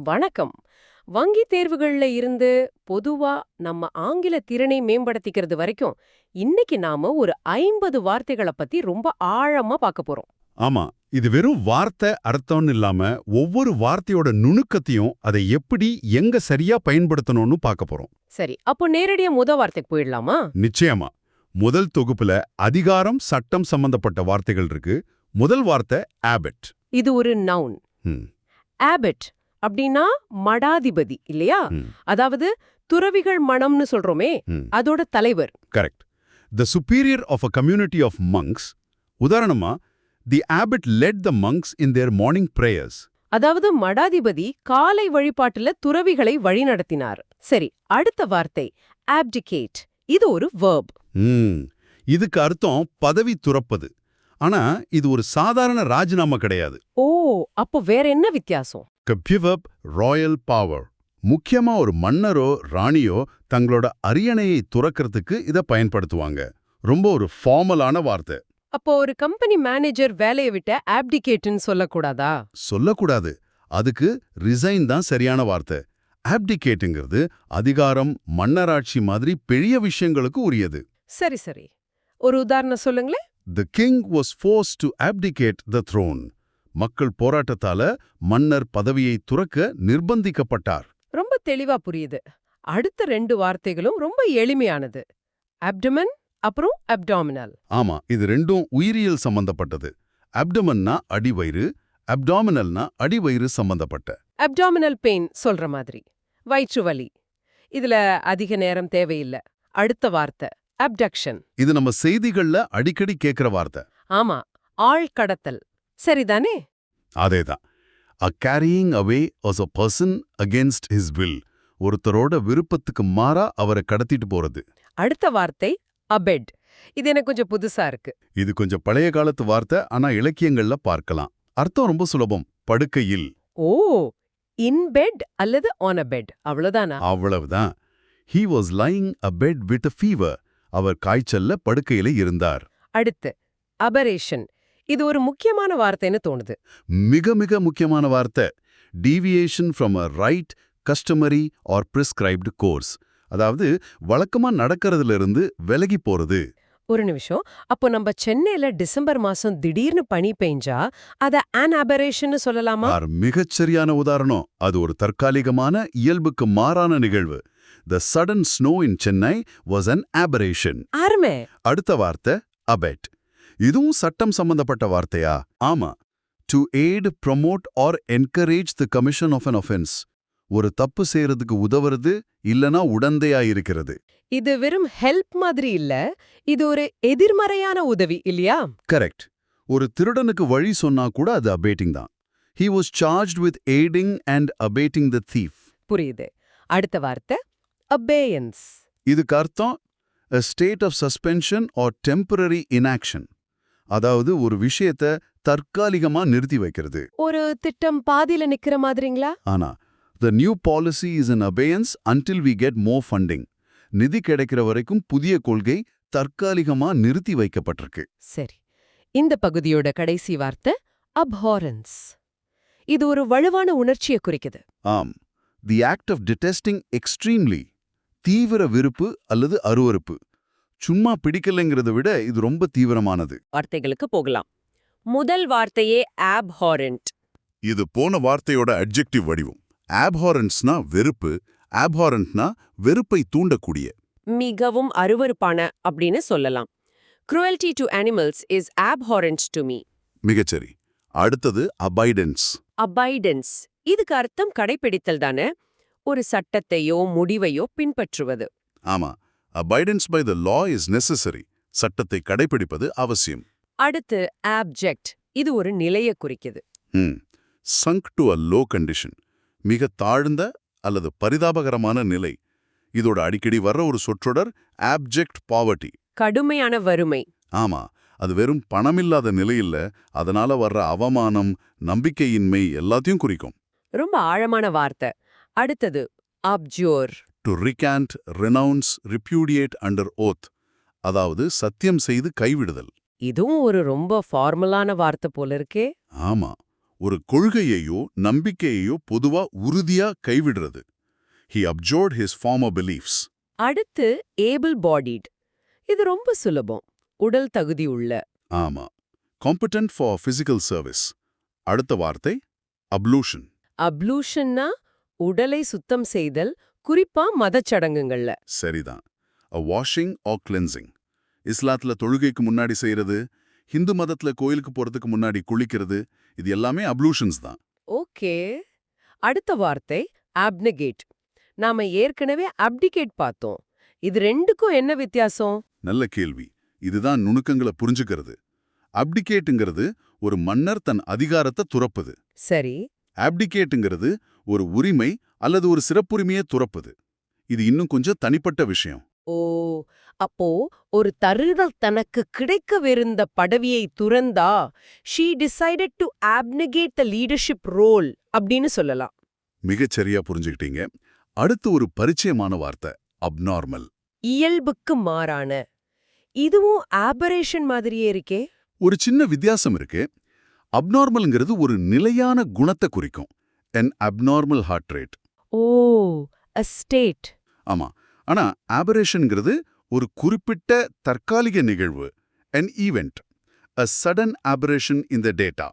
வணக்கம். வங்கி தேர்வுகள்ல இருந்து பொதுவா நம்ம ஆங்கில திறனை மேம்படுத்திக்கிறது வரைக்கும் இன்னைக்கு நாம ஒரு 50 வார்த்தைகள பத்தி ரொம்ப ஆழமா பார்க்க போறோம். ஆமா, இது வெறும் வார்த்தை அர்த்தம்னு இல்லாம ஒவ்வொரு வார்த்தையோட நுணுக்கத்தையும் அதை எப்படி எங்க சரியா பயன்படுத்தணும்னு பார்க்க போறோம். சரி, அப்போ நேரடியா வார்த்தைக்கு போயிடலாமா? நிச்சயமா. முதல் தொகுப்புல அதிகாரம் சட்டம் சம்பந்தப்பட்ட வார்த்தைகள் இருக்கு. முதல் வார்த்தை ஆபட். இது ஒரு நவுன். ஆபட் அப்படின்னா மடாதிபதி இல்லையா? அதாவது துறவிகள் மணம்னு சொல்றோமே, அதோட தலைவர். Correct. The superior of a community of monks. உதாரணமா, the abbot led the monks in their morning prayers. அதாவது மடாதிபதி காலை வழிபாட்டுல துறவிகளை வழிநடத்தினார். சரி, அடுத்த வார்த்தை ஆப்டிகேட். இது ஒரு வெர்ப். இதுக்கு அர்த்தம் பதவி துறப்பது. ஆனா இது ஒரு சாதாரண ராஜினாமா கிடையாது. ஓ, அப்போ வேற என்ன வித்தியாசம்? give up Royal power. முக்கியமா ஒரு மன்னரோ ராணியோ தங்களோட அரியணையை துறக்கிறதுக்கு இதை பயன்படுத்துவாங்க. ரொம்ப ஒரு ஃபார்மலான வார்த்தை. அப்போ ஒரு கம்பெனி மேனேஜர் வேலையை விட்ட ஆப்டிகேட்னு சொல்லக்கூடாதா? சொல்லக்கூடாது. அதுக்கு ரிசைன் தான் சரியான வார்த்தை. ஆப்டிகேட்டுங்கிறது அதிகாரம், மன்னராட்சி மாதிரி பெரிய விஷயங்களுக்கு உரியது. சரி சரி, ஒரு உதாரணம் சொல்லுங்களேன். The king was forced to abdicate the throne. மக்கள் போராட்டத்தால மன்னர் பதவியை துறக்க நிர்பந்திக்கப்பட்டார். ரொம்ப தெளிவா புரியுது. அடுத்த 2 வார்த்தைகளும் ரொம்ப எளிமையானது. அப்டமன் அப்புறம் அப்டாமினல். ஆமா, இது ரெண்டும் உயிரியல் சம்பந்தப்பட்டது. அப்டமன்னா அடிவயிறு, அப்டாமினல்னா அடிவயிறு சம்பந்தப்பட்ட. அப்டாமினல் பெயின் சொல்ற மாதிரி, வயிற்று வலி. இதுல அதிக நேரம் தேவையில்லை. அடுத்த வார்த்தை அப்டக்ஷன். இது நம்ம செய்திகள்ல அடிக்கடி கேட்கிற வார்த்தை. ஆமா, ஆள் கடத்தல். சரிதானே? அதேதான். A carrying away as a person against his will. ஒருத்தரோட விருப்பத்துக்கு மாறா அவரை கடத்திட்டு போறது. அடுத்த வார்த்தை அபெட். இது எனக்கு கொஞ்சம் புதுசா இருக்கு. இது கொஞ்சம் பழைய காலத்து வார்த்தை, ஆனா இலக்கியங்கள்ல பார்க்கலாம். அர்த்தம் ரொம்ப சுலபம். படுக்கையில். ஓ, இன் பெட் அல்லது ஆன் அ பெட், அவ்வளவுதானா? அவ்வளவுதான். He was lying abed with a fever. அவர் காய்ச்சல்ல படுக்கையில இருந்தார். அடுத்து அபரேஷன். இது ஒரு முக்கியமான வார்த்தைன்னு தோணுது. மிக மிக முக்கியமான வார்த்தை. Deviation from a right, customary or prescribed course. அதாவது வழக்கமா நடக்கிறதுல இருந்து விலகி போறது. ஒரு நிமிஷம். அப்போ நம்ம சென்னையில டிசம்பர் மாசம் திடீர்னு பனி பெஞ்சா அத an aberration சொல்லலாமா? மிகச்சரியான உதாரணம். அது ஒரு தற்காலிகமான இயல்புக்கு மாறான நிகழ்வு. The sudden snow in Chennai was an aberration. அருமை. அடுத்த வார்த்தை abet. இதுவும் சட்டம் சம்பந்தப்பட்ட வார்த்தையா? ஆமா. To aid, promote or encourage the commission of an offense. ஒரு தப்பு செய்யறதுக்கு உதவுறது இல்லனா உடந்தையா இருக்கிறது. இது வெறும் ஹெல்ப் மாதிரி இல்ல, இது ஒரு எதிர்மறையான உதவி இல்லையா? கரெக்ட். ஒரு திருடனுக்கு வழி சொன்னா கூட அது அபேட்டிங் தான். He was charged with aiding and abating the thief. புரியுது. அடுத்த வார்த்தை abeyance. இதுக்கு அர்த்தம் a state of suspension or temporary inaction. அதாவது ஒரு விஷயத்தை தற்காலிகமா நிறுத்தி வைக்கிறது. ஒரு திட்டம் பாதியில நிக்கிற மாதிரிங்களா? ஆனா the new policy is in abeyance until we get more funding. நிதி கிடைக்கிற வரைக்கும் புதிய கொள்கை தற்காலிகமா நிறுத்தி வைக்கப்பட்டிருக்கு. சரி, இந்த பகுதியோட கடைசி வார்த்தை abhorrence. இது ஒரு வலுவான உணர்ச்சியை குறிக்குது. ஆம், the act of detesting extremely. தீவிர விருப்பு அல்லது அருவருப்பு. சும்மா பிடிக்கலைங்கிறத விட இது ரொம்ப தீவிரமானது. வார்த்தைகளுக்கு போகலாம். முதல் வார்த்தையே abhorrent. இது போன வார்த்தையோட அட்ஜெக்டிவ் வடிவம். abhorrenceனா வெறுப்பு, abhorrentனா வெறுப்பை தூண்டக்கூடிய. மிகவும் அருவருப்பான அப்படின்னு சொல்லலாம். cruelty to animals is abhorrent to me. மிகச்சரி. அடுத்தது abidance. abidance. இதுக்கு அர்த்தம் கடைப்பிடித்தல் தானே, ஒரு சட்டத்தையோ முடிவையோ பின்பற்றுவது. ஆமா, abidance by the law is necessary. சட்டத்தை கடைப்பிடிப்பது அவசியம். அடுத்து abject. இது ஒரு நிலையை குறிக்குது. sunk to a low condition. மிக தாழ்ந்த அல்லது பரிதாபகரமான நிலை. இதோட அடிக்கடி வர்ற ஒரு சொற்றொடர் abject poverty. கடுமையான வறுமை. ஆமா, அது வெறும் பணமில்லாத நிலையில்ல, அதனால வர்ற அவமானம், நம்பிக்கையின்மை எல்லாத்தையும் குறிக்கும். ரொம்ப ஆழமான வார்த்தை. அடுத்தது abjure. to recant, renounce, repudiate under oath. அதாவது சத்தியம் செய்து கைவிடுதல். இதுவும் ஒரு ரொம்ப ஃபார்மலான வார்த்தை போல இருக்கே. ஆமா, ஒரு கொள்கையையோ நம்பிக்கையையோ பொதுவா உறுதியா கைவிடுறது. He abjured his former beliefs. அடுத்து ஏபிள் பாடிட். இது ரொம்ப சுலபம். உடல் தகுதி உள்ள. ஆமா. Competent for physical service. அடுத்த வார்த்தை ablution. அப்ளூஷன்னா உடலை சுத்தம் செய்தல், குறிப்பா மதச்சடங்குகள்ல. சரிதான். A washing or cleansing. இஸ்லாத்துல தொழுகைக்கு முன்னாடி செய்யறது, ஹிந்து மதத்துல கோயிலுக்கு போறதுக்கு முன்னாடி குளிக்கிறது, இது எல்லாமே அப்ளூஷன்ஸ் தான். ஓகே. அடுத்த வார்த்தை அப்னகேட். நாம ஏற்கனவே அப்டிகேட் பார்த்தோம். இது ரெண்டுக்கும் என்ன வித்தியாசம்? நல்ல கேள்வி. இதுதான் நுணுக்கங்களை புரிஞ்சுக்கிறது. அப்டிகேட்டுங்கிறது ஒரு மன்னர் தன் அதிகாரத்தை துறப்பது. சரி. அப்டிகேட்டுங்கிறது ஒரு உரிமை அல்லது ஒரு சிறப்புரிமையை துறப்பது. இது இன்னும் கொஞ்சம் தனிப்பட்ட விஷயம். ஓ, அப்போ ஒரு தருதல் தனக்கு கிடைக்கவிருந்த பதவியை துறந்தா she decided to abnegate the leadership role அப்படின்னு சொல்லலாம். மிகச்சரியா புரிஞ்சுக்கிட்டீங்க. அடுத்து ஒரு பரிச்சயமான வார்த்தை அப்நார்மல். இயல்புக்கு மாறான. இதுவும் ஆபரேஷன் மாதிரியே இருக்கே. ஒரு சின்ன வித்தியாசம் இருக்கு. அப்நார்மல்ங்கிறது ஒரு நிலையான குணத்தை குறிக்கும். an abnormal heart rate. O, a state. ஆமா. ஆனா ஆபரேஷன்ங்கிறது ஒரு குறிப்பிட்ட தற்காலிக நிகழ்வு. an event. a sudden aberration in the data.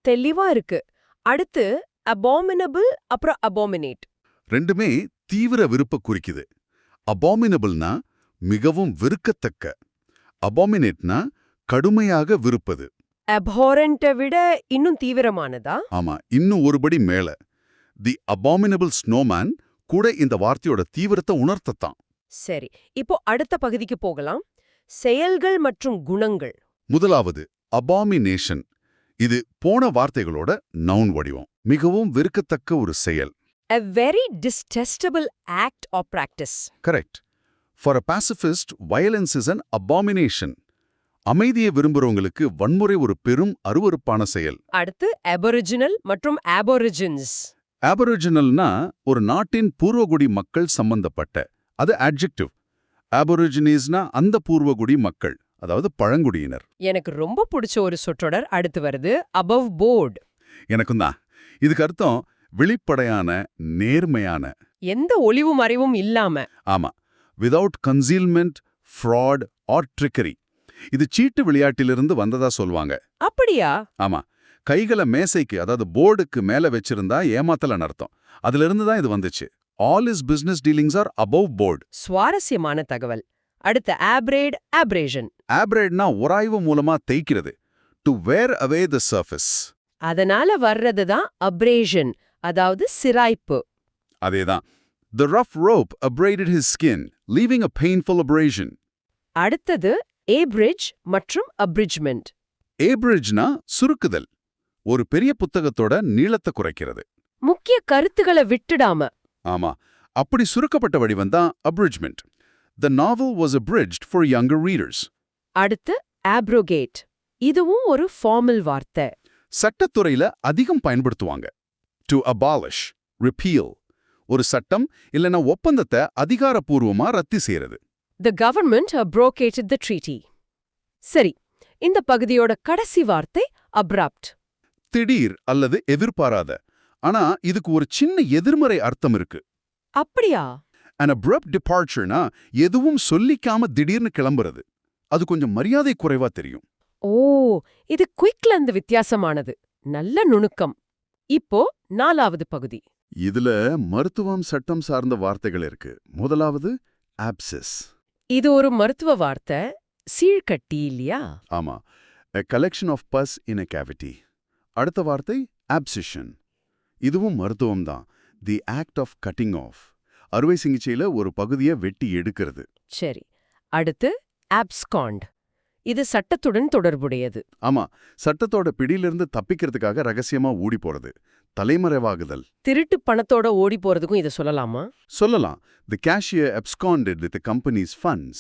தெளிவா இருக்கு. அடுத்து abominable அப்புறம் abominate. ரெண்டுமே தீவிர விருப்ப குறிக்குது. அபாமினபிள்னா மிகவும் வெறுக்கத்தக்க. அபாமினேட்னா கடுமையாக விருப்பது. abhorrent-ஐ விட இன்னும் தீவிரமானதா? ஆமா, இன்னும் ஒருபடி மேல. தி அபாமினபிள் ஸ்னோமேன் கூட இந்த வார்த்தையோட தீவிரத்தை உணர்த்தத்தான். சரி, இப்போ அடுத்த பகுதிக்கு போகலாம். செயல்கள் மற்றும் குணங்கள். முதலாவது அபாமினேஷன். இது போன வார்த்தைகளோட நவுன் வடிவம். மிகவும் வெறுக்கத்தக்க ஒரு செயல். A very detestable act or practice. Correct. For a pacifist, violence is an abomination. அமைதியை விரும்புறவங்களுக்கு வன்முறை ஒரு பெரும் அருவருப்பான செயல். அடுத்து aboriginal மற்றும் aborigines. ஆபரிஜினல்னா ஒரு நாட்டின் பூர்வகுடி மக்கள் சம்பந்தப்பட்ட, அது adjective. ஆபரிஜினிஸ்னா அந்த பூர்வகுடி மக்கள், அதாவது பழங்குடியினர். எனக்கு ரொம்ப பிடிச்ச ஒரு சொற்றொடர் அடுத்து வருது, above board. எனக்கும் தான். இதுக்கு அர்த்தம் வெளிப்படையான, நேர்மையான. எந்த ஒளிவு மறைவும் இல்லாம. ஆமா. without concealment, fraud or trickery. இது சீட்டு விளையாட்டிலிருந்து வந்ததா சொல்வாங்க. அப்படியா? ஆமா. கைகளை மேசைக்கு, அதாவது போர்டுக்கு மேல வச்சிருந்தா ஏமாத்தலன்னு அர்த்தம். அதிலிருந்து தான் இது வந்துச்சு. All his business dealings are above board. சுவாரஸ்யமான தகவல். அடுத்து abrade, abrasion. Abradeனா உராய்வு மூலமா தேய்க்கிறது. To wear away the surface. அதனால வர்றது தான் abrasion, அதாவது சிராய்ப்பு. அதேதான். The rough rope abraded his skin, leaving a painful abrasion. அடுத்தது abridge மற்றும் abridgment. Abridgeனா சுருக்குதல். ஒரு பெரிய புத்தகத்தோட நீளத்தை குறைக்கிறது. முக்கிய கருத்துக்களை விட்டுடாம. ஆமா. அப்படி சுருக்கப்பட்ட வடிவம் தான் abridgment. The novel was abridged for younger readers. அடுத்து abrogate. இதுவும் ஒரு ஃபார்மல் வார்த்தை. சட்டத்துறையில அதிகம் பயன்படுத்துவாங்க. To abolish, repeal. ஒரு சட்டம் இல்லனா ஒப்பந்தத்தை அதிகாரப்பூர்வமா ரத்து செய்யறது. The government abrogated the treaty. சரி, இந்த பகுதியோட கடைசி வார்த்தை abrupt. திடீர் அல்லது எதிர்பாராத. ஆனா இதுக்கு ஒரு சின்ன எதிர்மறை அர்த்தம் இருக்கு. அப்படியா? An abrupt departureனா எதுவும் சொல்லிக்காம திடீர்னு கிளம்புறது. அது கொஞ்சம் மரியாதை குறைவா தெரியும். ஓ, இது குயிக்ல இருந்து வித்தியாசமானது. நல்ல நுணுக்கம். இப்போ 4வது பகுதி. இதுல மருத்துவம் சட்டம் சார்ந்த வார்த்தைகள் இருக்கு. முதலாவது abscess. இது ஒரு மருத்துவ வார்த்தை. சீழ்கட்டி இல்லையா? ஆமா. A collection of pus in a cavity. அடுத்த வார்த்தை abscission. இதுவும் மருத்துவம் தான். The act of cutting off. அறுவை சிகிச்சையில ஒரு பகுதியை வெட்டி எடுக்கிறது. சரி. அடுத்து abscond. இது சட்டத்துடன் தொடர்புடையது. ஆமா. சட்டத்தோட பிடியிலிருந்து தப்பிக்கிறதுக்காக ரகசியமா ஓடி போறது. தலைமறைவாகுதல். திருட்டு பணத்தோட ஓடி போறதுக்கும் இதை சொல்லலாமா? சொல்லலாம். The cashier absconded with the company's funds.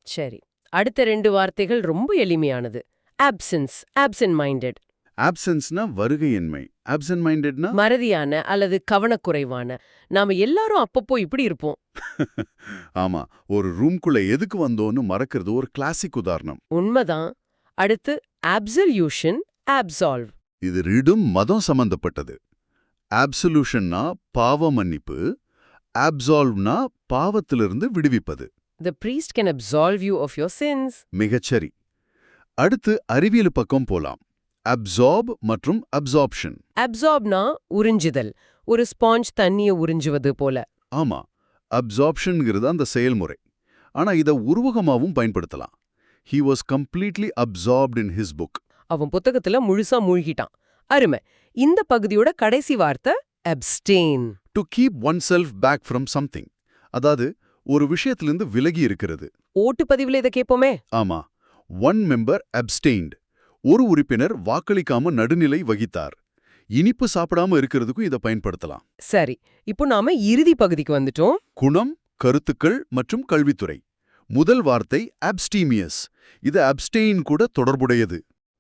சரி. அடுத்த 2 வார்த்தைகள் ரொம்ப எளிமையானது. absence, absent-minded. Absenceனா வருகையின்மை. Absent-mindedனா மறதியான அல்லது கவனக்குறைவான. நாம எல்லாரும் அப்பப்போ இப்படி இருப்போம். ஆமா. ஒரு ரூம்குள்ள எதுக்கு வந்தோன்னு மறக்கிறது ஒரு கிளாசிக் உதாரணம். உண்மைதான். அடுத்து absolution, absolve. இது ரெண்டும் மதம் சம்பந்தப்பட்டது. ஆப்சல்யூஷன்னா பாவ மன்னிப்பு, அப்சால்வ்னா பாவத்திலிருந்து விடுவிப்பது. The priest can absolve you of your sins. மிகச்சரி. அடுத்து அறிவியல் பக்கம் போலாம். அப்சார்ப் மற்றும் அப்சார்ப்ஷன். Absorbனா உறிஞ்சுதல், ஒரு ஸ்பாஞ்ச் தண்ணிய உறிஞ்சுவது போல. ஆமா, அப்சார்ப்ஷன்ங்கிறது அந்த செயல்முறை. ஆனா இத உருவகமாவும் பயன்படுத்தலாம். He was completely absorbed in his book. அவன் புத்தகத்துல முழுசா மூழ்கிட்டான். அருமை. இந்த பகுதியோட கடைசி வார்த்தை abstain. To keep oneself back from something. அதாவது ஒரு விஷயத்திலிருந்து விலகி இருக்கிறது. ஓட்டுப்பதிவுல இதை கேட்போமே. ஆமா. One member abstained. ஒரு உறுப்பினர் வாக்களிக்காம நடுநிலை வகித்தார். இனிப்பு சாப்பிடாம இருக்கிறதுக்கும் இதை பயன்படுத்தலாம். சரி, இப்போ நாம இறுதி பகுதிக்கு வந்துட்டோம். குணம், கருத்துக்கள் மற்றும் கல்வித்துறை. முதல் வார்த்தை abstemious. இது abstain கூட தொடர்புடையது.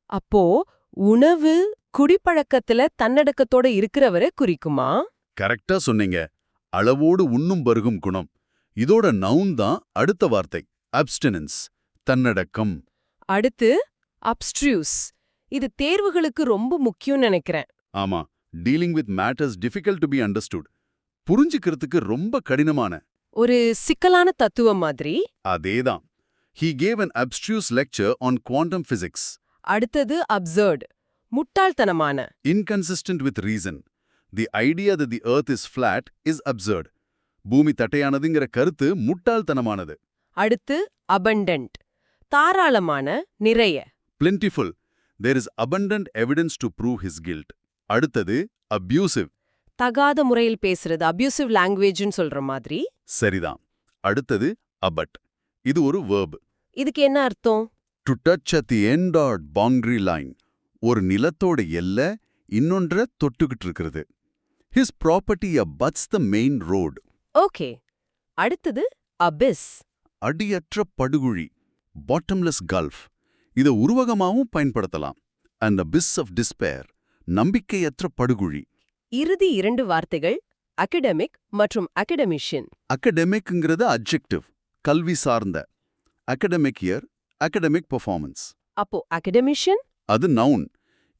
அப்போ உணவு, குடிப்பழக்கத்துல தன்னடக்கத்தோட இருக்கிறவரை குறிக்குமா? கரெக்டா சொன்னீங்க. அளவோடு உண்ணும் பருகும் குணம். இதோட நவுன் தான் அடுத்த வார்த்தை abstinence, தன்னடக்கம். அடுத்து அப்ஸ்ட்ரியூஸ். இது தேர்வுகளுக்கு ரொம்ப முக்கியம்னு நினைக்கிறேன். ஆமா, dealing with matters difficult to be understood. புரிஞ்சுக்கிறதுக்கு ரொம்ப கடினமான. ஒரு சிக்கலான தத்துவம் மாதிரி. அதேதான். He gave an abstruse lecture on quantum physics. அடுத்தது அப்சர்ட், முட்டாள்தனமான. Inconsistent with reason. The idea that the earth is flat is absurd. பூமி தட்டையானதுங்கிற கருத்து முட்டாள்தனமானது. அடுத்து abundant, தாராளமான, நிறைய. Plentiful. There is abundant evidence to prove his guilt. அடுத்தது abusive. தகாத முறையில் பேசுறது, அபியூசிவ் லாங்குவேஜ்னு சொல்ற மாதிரி. சரிதான். அடுத்தது abut. இது ஒரு verb. இதுக்கு என்ன அர்த்தம்? To touch at the end or boundary line. ஒரு நிலத்தோட எல்லை இன்னொன்ற தொட்டுக்கிட்டு இருக்கிறது. His property abuts the main road. Okay. அடுத்தது அபிஸ். அடியற்ற படுகுழி. Bottomless gulf. இத உருவகமாவும் பயன்படுத்தலாம். An abyss of despair. நம்பிக்கையற்ற படுகுழி. இறுதி இரண்டு வார்த்தைகள் அகடமிக் மற்றும் அகடமிஷியன். அகடெமிக்ங்கிறது adjective, கல்வி சார்ந்த. academic year, academic performance. அப்போ அகடமிஷியன்? அது நவுன்.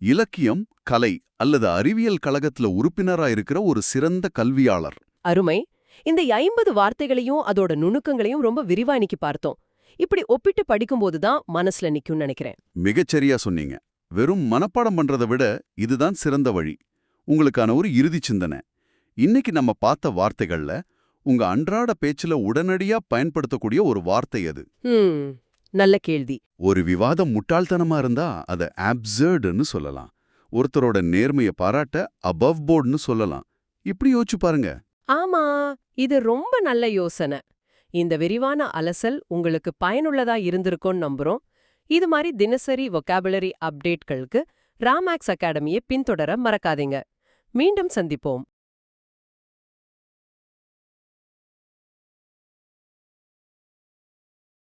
இலக்கியம், கலை அல்லது அறிவியல் கழகத்துல உறுப்பினரா இருக்கிற ஒரு சிறந்த கல்வியாளர். அருமை. இந்த 50 வார்த்தைகளையும் அதோட நுணுக்கங்களையும் ரொம்ப விரிவா இன்னைக்கு பார்த்தோம். இப்படி ஒப்பிட்டு படிக்கும்போது தான் மனசுல நிக்கும்னு நினைக்கிறேன். மிகச்சரியா சொன்னீங்க. வெறும் மனப்பாடம் பண்றதை விட இதுதான் சிறந்த வழி. உங்களுக்கான ஒரு இறுதி சிந்தனை. இன்னைக்கு நம்ம பார்த்த வார்த்தைகள்ல உங்க அன்றாட பேச்சுல உடனடியா பயன்படுத்தக்கூடிய ஒரு வார்த்தை அது. நல்ல கேள்வி. ஒரு விவாதம் முட்டாள்தனமா இருந்தா அதை absurdன்னு சொல்லலாம். ஒருத்தரோட நேர்மையை பாராட்ட above boardன்னு சொல்லலாம். இப்படி யோசிச்சு பாருங்க. ஆமா, இது ரொம்ப நல்ல யோசனை. இந்த விரிவான அலசல் உங்களுக்கு பயனுள்ளதா இருந்திருக்கும்னு நம்புறோம். இது மாதிரி தினசரி வொக்காபுலரி அப்டேட்களுக்கு ராமேக்ஸ் அகாடமியை பின்தொடர மறக்காதீங்க. மீண்டும் சந்திப்போம்.